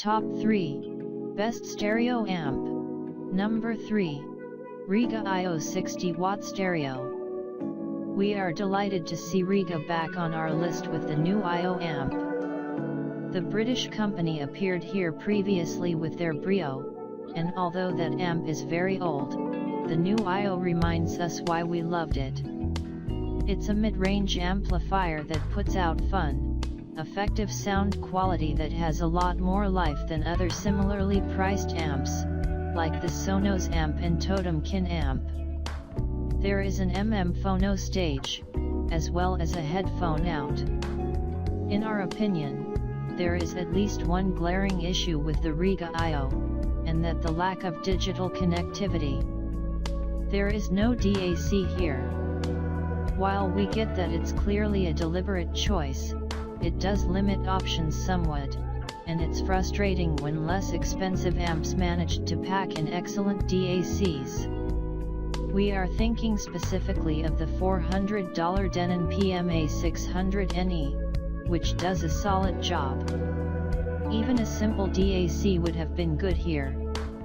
Top 3. Best Stereo Amp. Number 3. Rega IO 60 Watt Stereo. We are delighted to see Rega back on our list with the new IO amp. The British company appeared here previously with their Brio, and although that amp is very old, the new IO reminds us why we loved it. It's a mid-range amplifier that puts out fun, effective sound quality that has a lot more life than other similarly priced amps, like the Sonos Amp and Totemkin Amp. There is an phono stage, as well as a headphone out. In our opinion, there is at least one glaring issue with the Rega IO, and that the lack of digital connectivity. There is no DAC here. While we get that it's clearly a deliberate choice, it does limit options somewhat, and it's frustrating when less expensive amps manage to pack in excellent DACs. We are thinking specifically of the $400 Denon PMA 600NE, which does a solid job. Even a simple DAC would have been good here,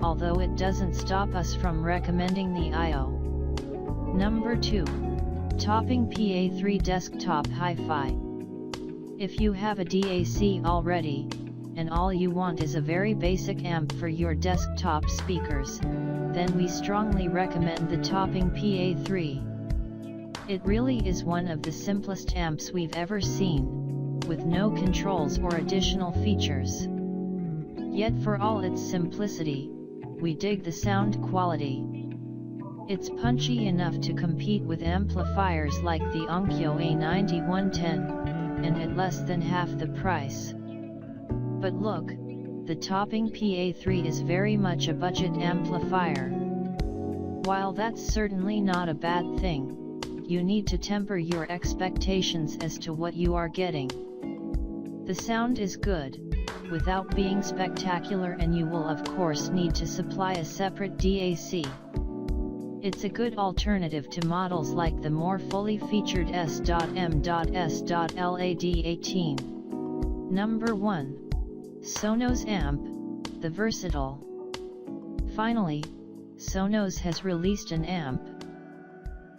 although it doesn't stop us from recommending the IO. Number 2. Topping PA3 Desktop HiFi. If you have a DAC already, and all you want is a very basic amp for your desktop speakers, then we strongly recommend the Topping PA3. It really is one of the simplest amps we've ever seen, with no controls or additional features. Yet for all its simplicity, we dig the sound quality. It's punchy enough to compete with amplifiers like the Onkyo A9110, and at less than half the price. But look, the Topping PA3 is very much a budget amplifier. While that's certainly not a bad thing, you need to temper your expectations as to what you are getting. The sound is good, without being spectacular, and you will of course need to supply a separate DAC. It's a good alternative to models like the more fully featured S.M.S.LAD18. Number 1. Sonos Amp, the Versatile. Finally, Sonos has released an amp.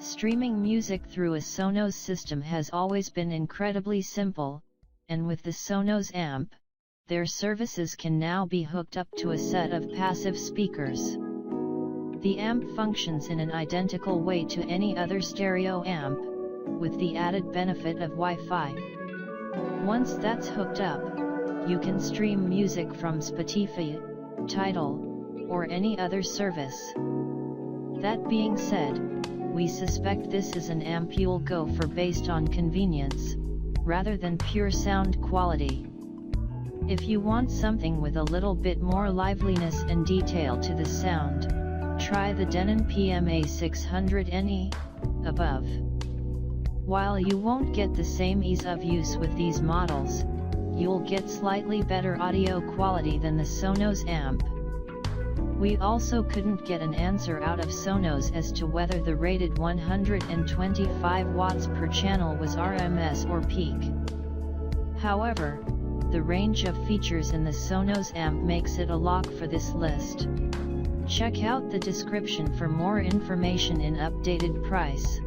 Streaming music through a Sonos system has always been incredibly simple, and with the Sonos Amp, their services can now be hooked up to a set of passive speakers. The amp functions in an identical way to any other stereo amp, with the added benefit of Wi-Fi. Once that's hooked up, you can stream music from Spotify, Tidal, or any other service. That being said, we suspect this is an amp you'll go for based on convenience, rather than pure sound quality. If you want something with a little bit more liveliness and detail to the sound, try the Denon PMA 600NE, above. While you won't get the same ease of use with these models, you'll get slightly better audio quality than the Sonos Amp. We also couldn't get an answer out of Sonos as to whether the rated 125 watts per channel was RMS or peak. However, the range of features in the Sonos Amp makes it a lock for this list. Check out the description for more information in updated price.